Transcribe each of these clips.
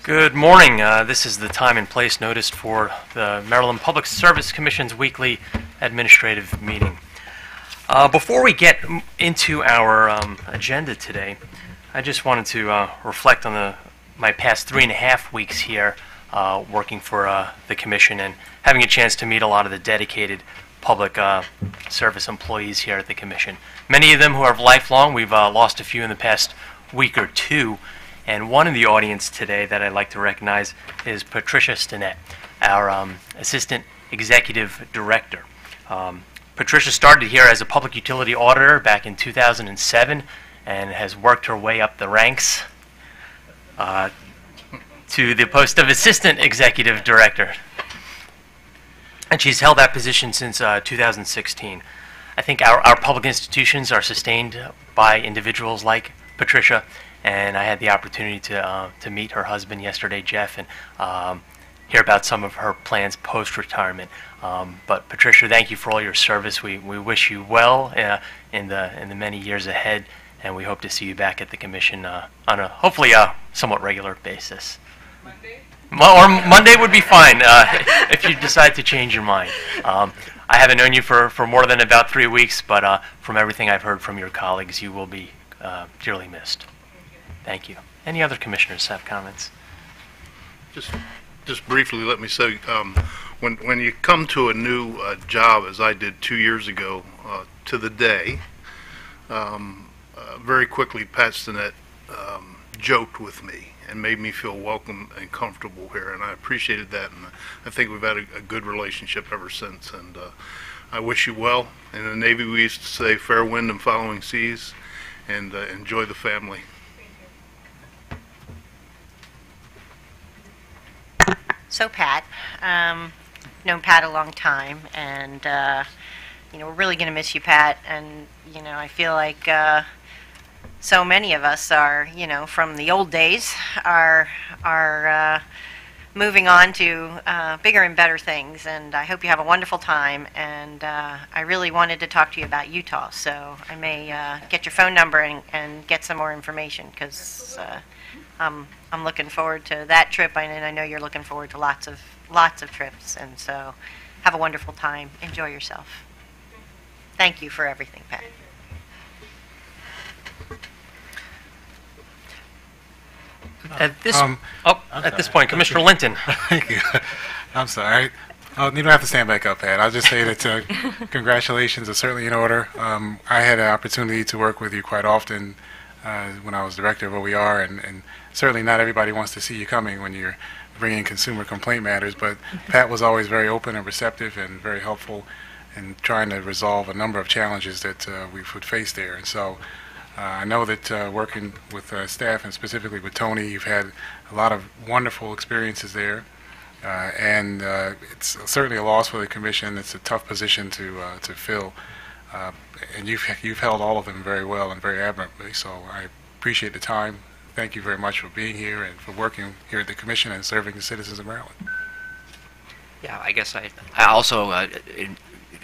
Good morning. This is the time and place noticed for the Maryland Public Service Commission's weekly administrative meeting. Before we get into our agenda today, I just wanted to reflect on my past 3.5 weeks here working for the Commission and having a chance to meet a lot of the dedicated public service employees here at the Commission. Many of them who are lifelong. We've lost a few in the past week or two. And one in the audience today that I'd like to recognize is Patricia Stinnett, our Assistant Executive Director. Patricia started here as a public utility auditor back in 2007 and has worked her way up the ranks to the post of Assistant Executive Director. And she's held that position since 2016. I think our public institutions are sustained by individuals like Patricia, and I had the opportunity to meet her husband yesterday, Jeff, and hear about some of her plans post-retirement. But Patricia, thank you for all your service. We wish you well in the many years ahead, and we hope to see you back at the Commission on a hopefully somewhat regular basis. Monday? Or Monday would be fine if you decide to change your mind. I haven't known you for more than about 3 weeks, but from everything I've heard from your colleagues, you will be dearly missed. Thank you. Any other commissioners have comments? Just briefly, let me say, when you come to a new job, as I did 2 years ago, to the day, very quickly Pat Stinnett joked with me and made me feel welcome and comfortable here, and I appreciated that, and I think we've had a good relationship ever since, and I wish you well. In the Navy, we used to say fair wind and following seas, and enjoy the family. So Pat, known Pat a long time, and we're really going to miss you, Pat. And I feel like so many of us are, from the old days, are moving on to bigger and better things. And I hope you have a wonderful time. And I really wanted to talk to you about Utah, so I may get your phone number and get some more information, because I'm looking forward to that trip, and I know you're looking forward to lots of trips, and so have a wonderful time. Enjoy yourself. Thank you for everything, Pat. At this point, Commissioner Linton. Thank you. I'm sorry. Oh, you don't have to stand back up, Pat. I'll just say that congratulations are certainly in order. I had an opportunity to work with you quite often when I was director of OER, and certainly not everybody wants to see you coming when you're bringing consumer complaint matters, but Pat was always very open and receptive and very helpful in trying to resolve a number of challenges that we would face there. And so I know that working with staff, and specifically with Tony, you've had a lot of wonderful experiences there, and it's certainly a loss for the Commission. It's a tough position to fill. And you've held all of them very well and very admirably, so I appreciate the time. Thank you very much for being here and for working here at the Commission and serving the citizens of Maryland. Yeah, I guess I also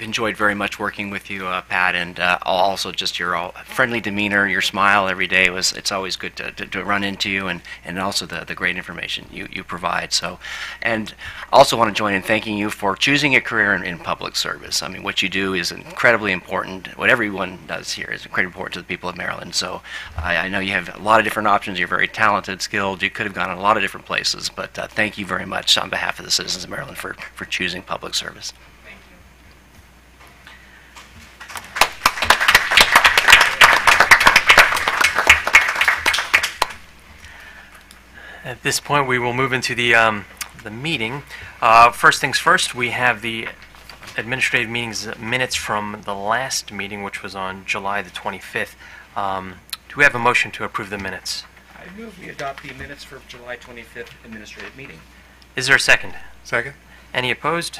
enjoyed very much working with you, Pat, and also just your friendly demeanor, your smile every day. It's always good to run into you, and also the great information you provide. So, and also want to join in thanking you for choosing a career in public service. I mean, what you do is incredibly important. What everyone does here is incredibly important to the people of Maryland. So I know you have a lot of different options. You're very talented, skilled. You could have gone in a lot of different places, but thank you very much on behalf of the citizens of Maryland for choosing public service. At this point, we will move into the meeting. First things first, we have the administrative meetings minutes from the last meeting, which was on July the 25th. Do we have a motion to approve the minutes? I move we adopt the minutes for July 25th administrative meeting. Is there a second? Second. Any opposed?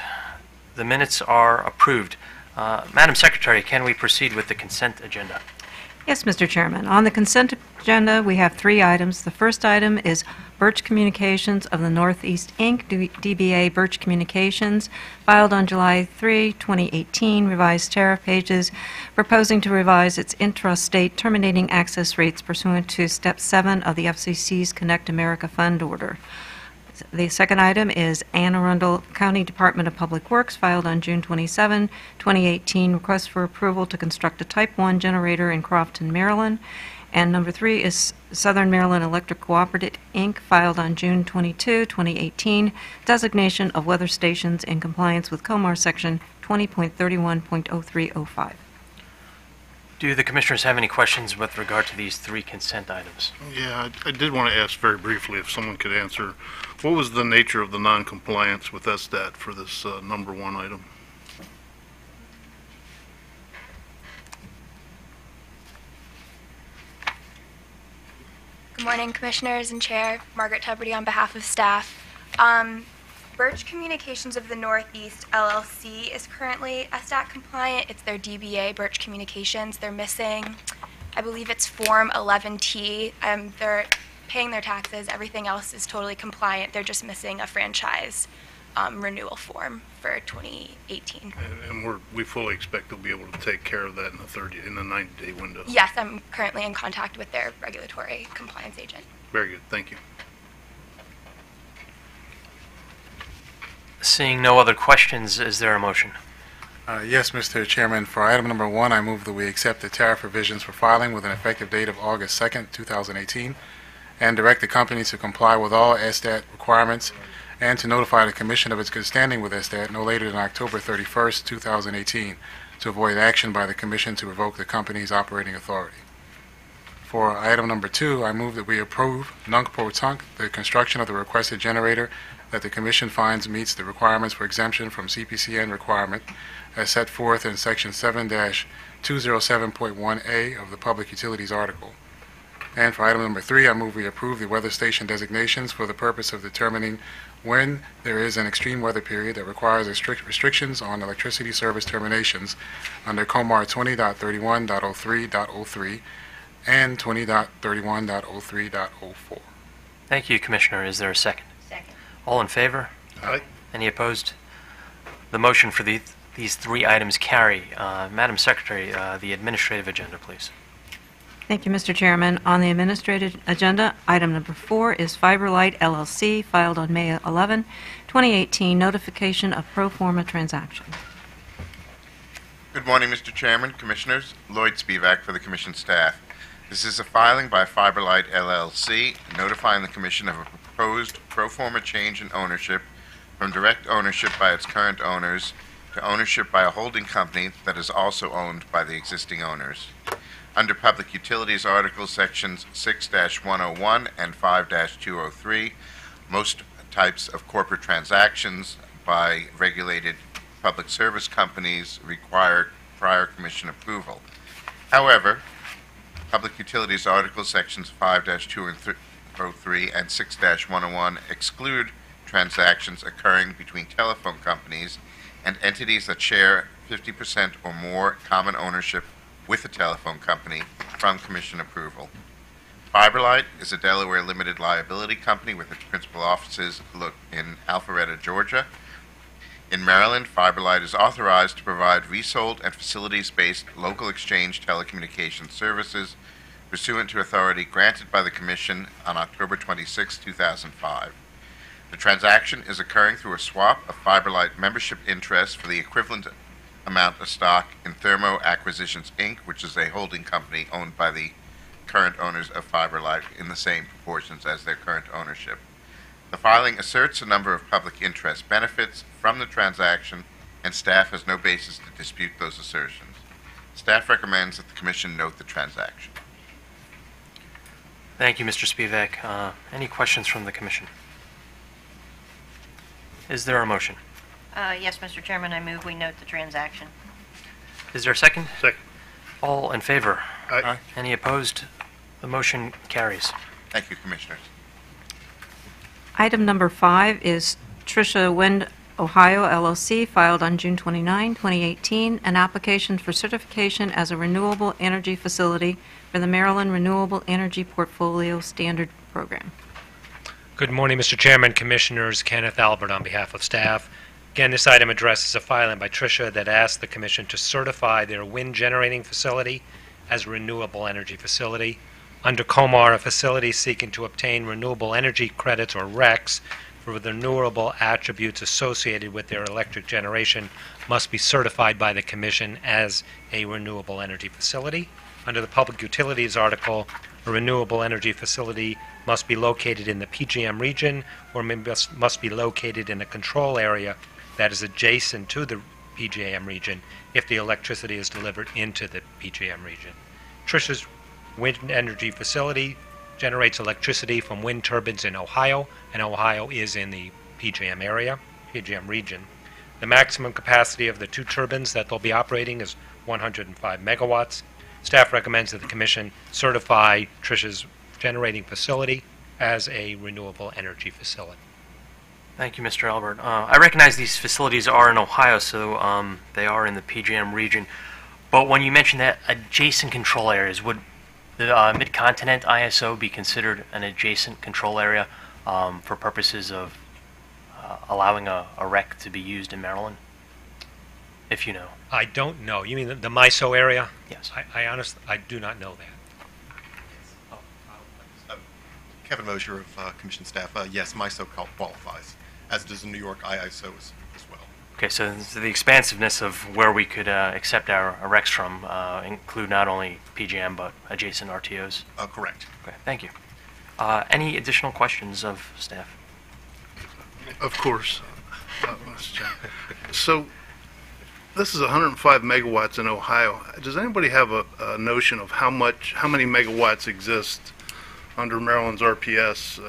The minutes are approved. Madam Secretary, can we proceed with the consent agenda? Yes, Mr. Chairman. On the consent agenda, we have 3 items. The first item is Birch Communications of the Northeast, Inc., DBA Birch Communications, filed on July 3, 2018, revised tariff pages, proposing to revise its intrastate terminating access rates pursuant to Step 7 of the FCC's Connect America Fund Order. The second item is Anne Arundel County Department of Public Works, filed on June 27, 2018, request for approval to construct a Type 1 generator in Crofton, Maryland. And number 3 is Southern Maryland Electric Cooperative, Inc., filed on June 22, 2018, designation of weather stations in compliance with COMAR Section 20.31.0305. Do the commissioners have any questions with regard to these 3 consent items? Yeah, I did want to ask very briefly if someone could answer, what was the nature of the non-compliance with SDAT for this number 1 item? Good morning, Commissioners and Chair. Margaret Tuberty on behalf of staff. Birch Communications of the Northeast LLC is currently SDAT compliant. It's their DBA, Birch Communications. They're missing, I believe it's Form 11T. They're paying their taxes. Everything else is totally compliant. They're just missing a franchise renewal form for 2018. And we fully expect they'll be able to take care of that in the 90-day window. Yes, I'm currently in contact with their regulatory compliance agent. Very good, thank you. Seeing no other questions, is there a motion? Yes, Mr. Chairman. For item number 1, I move that we accept the tariff revisions for filing with an effective date of August 2nd, 2018, and direct the company to comply with all SDAT requirements and to notify the Commission of its good standing with SDAT no later than October 31st, 2018, to avoid action by the Commission to revoke the company's operating authority. For item number 2, I move that we approve, nunc pro tunc, the construction of the requested generator that the Commission finds meets the requirements for exemption from CPCN requirement as set forth in Section 7-207.1A of the Public Utilities Article. And for item number 3, I move we approve the weather station designations for the purpose of determining when there is an extreme weather period that requires restrictions on electricity service terminations under COMAR 20.31.03.03 and 20.31.03.04. Thank you, Commissioner. Is there a second? Second. All in favor? Aye. Any opposed? The motion for these 3 items carry. Madam Secretary, the administrative agenda, please. Thank you, Mr. Chairman. On the administrative agenda, item number 4 is FiberLight LLC, filed on May 11, 2018, notification of pro forma transaction. Good morning, Mr. Chairman, Commissioners. Lloyd Spivak for the Commission staff. This is a filing by FiberLight LLC notifying the Commission of a proposed pro forma change in ownership from direct ownership by its current owners to ownership by a holding company that is also owned by the existing owners. Under Public Utilities Articles Sections 6-101 and 5-203, most types of corporate transactions by regulated public service companies require prior Commission approval. However, Public Utilities Articles Sections 5-203 and 6-101 exclude transactions occurring between telephone companies and entities that share 50% or more common ownership with a telephone company from Commission approval. FiberLight is a Delaware limited liability company with its principal offices in Alpharetta, Georgia. In Maryland, FiberLight is authorized to provide resold and facilities-based local exchange telecommunications services pursuant to authority granted by the Commission on October 26, 2005. The transaction is occurring through a swap of FiberLight membership interests for the equivalent amount of stock in Thermo Acquisitions, Inc., which is a holding company owned by the current owners of FiberLight in the same proportions as their current ownership. The filing asserts a number of public interest benefits from the transaction, and staff has no basis to dispute those assertions. Staff recommends that the Commission note the transaction. Thank you, Mr. Spivak. Any questions from the Commission? Is there a motion? Yes, Mr. Chairman, I move we note the transaction. Is there a second? Second. All in favor? Aye. Any opposed? The motion carries. Thank you, Commissioners. Item number 5 is Tricia Wind Ohio LLC, filed on June 29, 2018, an application for certification as a renewable energy facility for the Maryland Renewable Energy Portfolio Standard Program. Good morning, Mr. Chairman, Commissioners. Kenneth Albert on behalf of staff. Again, this item addresses a filing by Tricia that asks the Commission to certify their wind generating facility as a renewable energy facility. Under COMAR, a facility seeking to obtain renewable energy credits, or RECs, for the renewable attributes associated with their electric generation must be certified by the Commission as a renewable energy facility. Under the Public Utilities article, a renewable energy facility must be located in the PJM region or must be located in a control area that is adjacent to the PJM region if the electricity is delivered into the PJM region. Tricia's wind energy facility generates electricity from wind turbines in Ohio, and Ohio is in the PJM area, PJM region. The maximum capacity of the 2 turbines that they'll be operating is 105 megawatts. Staff recommends that the Commission certify Tricia's generating facility as a renewable energy facility. Thank you, Mr. Albert. I recognize these facilities are in Ohio, so they are in the PJM region. But when you mentioned that adjacent control areas, would the Mid-Continent ISO be considered an adjacent control area for purposes of allowing a REC to be used in Maryland? If you know. I don't know. You mean the MISO area? Yes. I honestly, I do not know that. Kevin Mosier of Commission staff. Yes, MISO qualifies, as does the New York IISO as well. Okay, so the expansiveness of where we could accept our RECs from include not only PJM but adjacent RTOs? Correct. Okay, thank you. Any additional questions of staff? Of course. So this is 105 megawatts in Ohio. Does anybody have a notion of how many megawatts exist under Maryland's RPS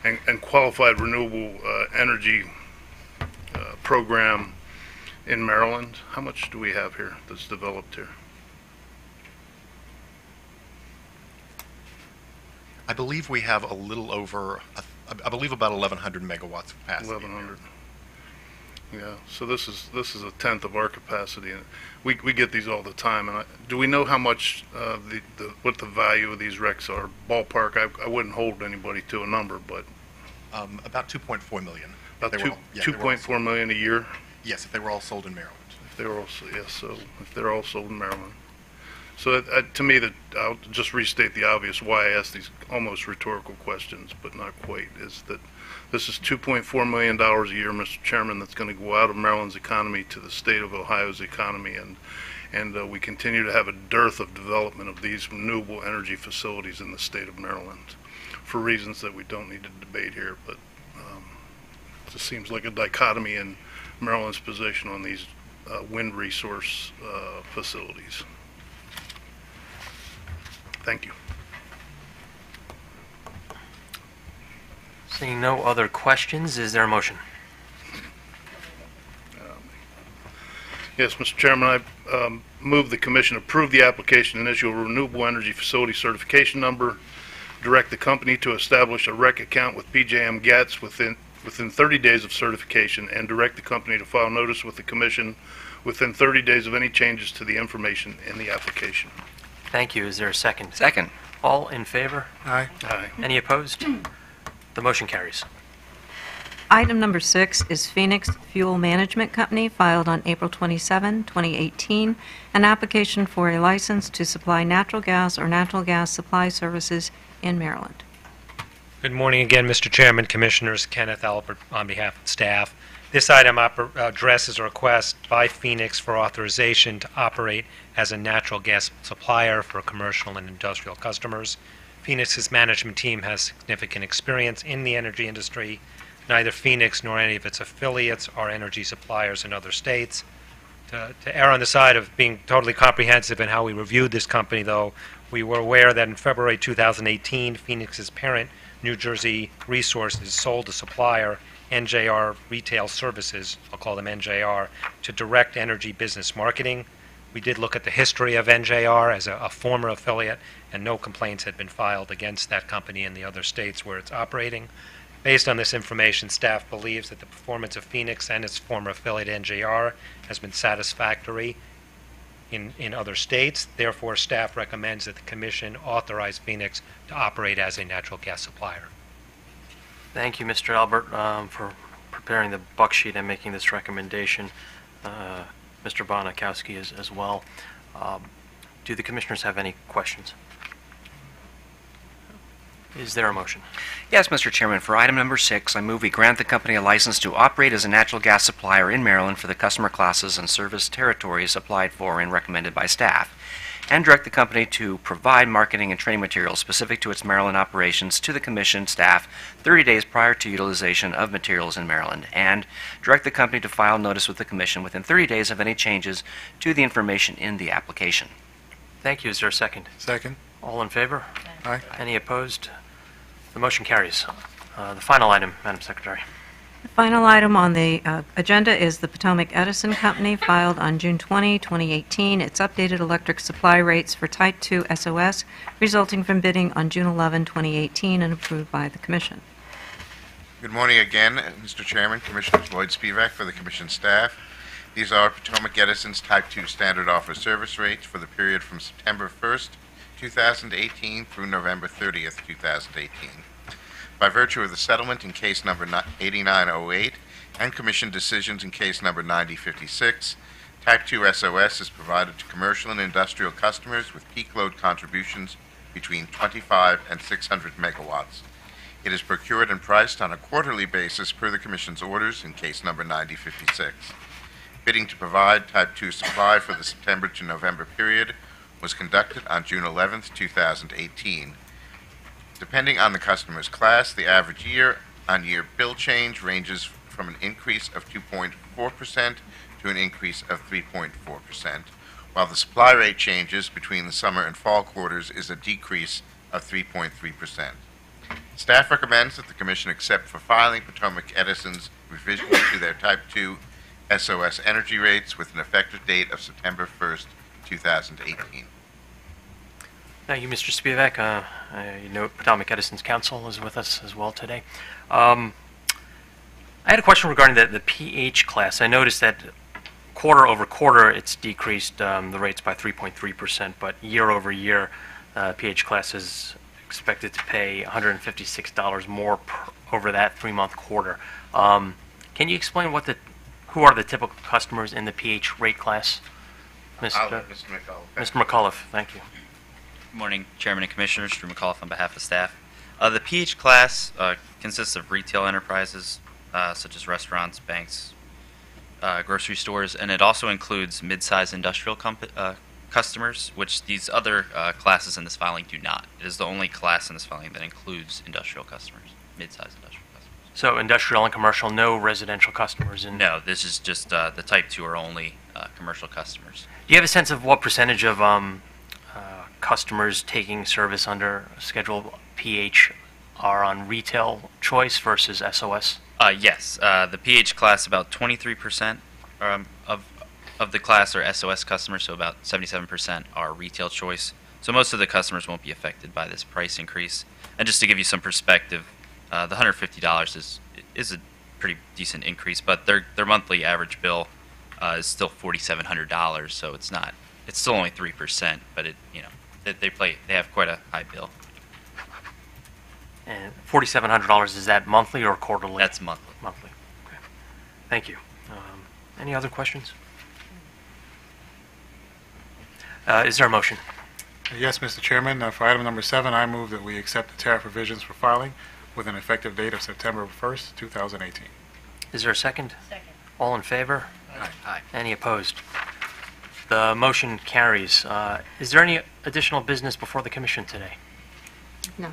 and qualified renewable energy program in Maryland? How much do we have here that's developed here? I believe we have a little over, I believe about 1,100 megawatts of capacity. 1,100. Yeah, so this is a tenth of our capacity, and we get these all the time. And do we know how much what the value of these RECs are? Ballpark, I wouldn't hold anybody to a number, but about 2.4 million. about 2.4 million a year. Yes, if they were all sold in Maryland. If they were also so if they're all sold in Maryland. So to me, that I'll just restate the obvious why I ask these almost rhetorical questions, but not quite, is that this is $2.4 million a year, Mr. Chairman, that's going to go out of Maryland's economy to the state of Ohio's economy, and we continue to have a dearth of development of these renewable energy facilities in the state of Maryland for reasons that we don't need to debate here, but it just seems like a dichotomy in Maryland's position on these wind resource facilities. Thank you. Seeing no other questions, is there a motion? Yes, Mr. Chairman, I move the Commission approve the application and issue a renewable energy facility certification number, direct the company to establish a REC account with PJM GATS within 30 days of certification, and direct the company to file notice with the Commission within 30 days of any changes to the information in the application. Thank you. Is there a second? Second. All in favor? Aye. Aye. Any opposed? The motion carries. Item number 6 is Phoenix Fuel Management Company, filed on April 27, 2018, an application for a license to supply natural gas or natural gas supply services in Maryland. Good morning again, Mr. Chairman, Commissioners. Kenneth Albert on behalf of staff. This item addresses a request by Phoenix for authorization to operate as a natural gas supplier for commercial and industrial customers. Phoenix's management team has significant experience in the energy industry. Neither Phoenix nor any of its affiliates are energy suppliers in other states. To err on the side of being totally comprehensive in how we reviewed this company, though, we were aware that in February 2018, Phoenix's parent, New Jersey Resources, sold a supplier, NJR Retail Services, I'll call them NJR, to Direct Energy Business Marketing. We did look at the history of NJR as a former affiliate, and no complaints had been filed against that company in the other states where it's operating. Based on this information, staff believes that the performance of Phoenix and its former affiliate NJR has been satisfactory in other states. Therefore, staff recommends that the Commission authorize Phoenix to operate as a natural gas supplier. Thank you, Mr. Albert, for preparing the buck sheet and making this recommendation. Mr. Bonakowski as well. Do the commissioners have any questions? Is there a motion? Yes, Mr. Chairman. For item number 6, I move we grant the company a license to operate as a natural gas supplier in Maryland for the customer classes and service territories applied for and recommended by staff, and direct the company to provide marketing and training materials specific to its Maryland operations to the Commission staff 30 days prior to utilization of materials in Maryland, and direct the company to file notice with the Commission within 30 days of any changes to the information in the application. Thank you. Is there a second? Second. All in favor? Aye. Any opposed? The motion carries. The final item, Madam Secretary. The final item on the agenda is the Potomac Edison Company, filed on June 20, 2018. Its updated electric supply rates for Type 2 SOS, resulting from bidding on June 11, 2018, and approved by the Commission. Good morning again, Mr. Chairman, Commissioners Lloyd Spivak for the Commission staff. These are Potomac Edison's Type 2 standard offer service rates for the period from September 1st, 2018 through November 30th, 2018. By virtue of the settlement in case number 8908 and Commission decisions in case number 9056, Type 2 SOS is provided to commercial and industrial customers with peak load contributions between 25 and 600 megawatts. It is procured and priced on a quarterly basis per the Commission's orders in case number 9056. Bidding to provide Type 2 supply for the September to November period was conducted on June 11, 2018. Depending on the customer's class, the average year-on-year bill change ranges from an increase of 2.4% to an increase of 3.4%, while the supply rate changes between the summer and fall quarters is a decrease of 3.3%. Staff recommends that the Commission accept for filing Potomac Edison's revision to their Type 2 SOS energy rates with an effective date of September 1st, 2018. Thank you, Mr. Spivak. You know Potomac Edison's counsel is with us as well today. I had a question regarding the PH class. I noticed that quarter over quarter it's decreased the rates by 3.3%, but year over year PH class is expected to pay $156 more over that 3-month quarter. Can you explain who are the typical customers in the PH rate class? Mr. McAuliffe. Mr. McAuliffe, thank you. Good morning, Chairman and Commissioners. Drew McAuliffe on behalf of staff. The PH class consists of retail enterprises such as restaurants, banks, grocery stores, and it also includes mid-sized industrial customers, which these other classes in this filing do not. It is the only class in this filing that includes industrial customers, mid-sized industrial customers. So industrial and commercial, no residential customers? No, this is just the Type 2 are only commercial customers. Do you have a sense of what percentage of customers taking service under Schedule PH are on retail choice versus SOS? Yes. The PH class, about 23% of the class are SOS customers, so about 77% are retail choice. So most of the customers won't be affected by this price increase. And just to give you some perspective, the $150 is a pretty decent increase, but their monthly average bill is still $4,700, so it's still only 3%, but they have quite a high bill. And $4,700, is that monthly or quarterly? That's monthly. Monthly. Okay. Thank you. Any other questions? Is there a motion? Yes, Mr. Chairman. For item number 7, I move that we accept the tariff revisions for filing with an effective date of September 1st, 2018. Is there a second? Second. All in favor? Aye. Any opposed? The motion carries. Is there any additional business before the Commission today? No.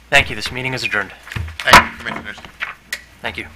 Thank you. This meeting is adjourned. Thank you, Commissioners. Thank you.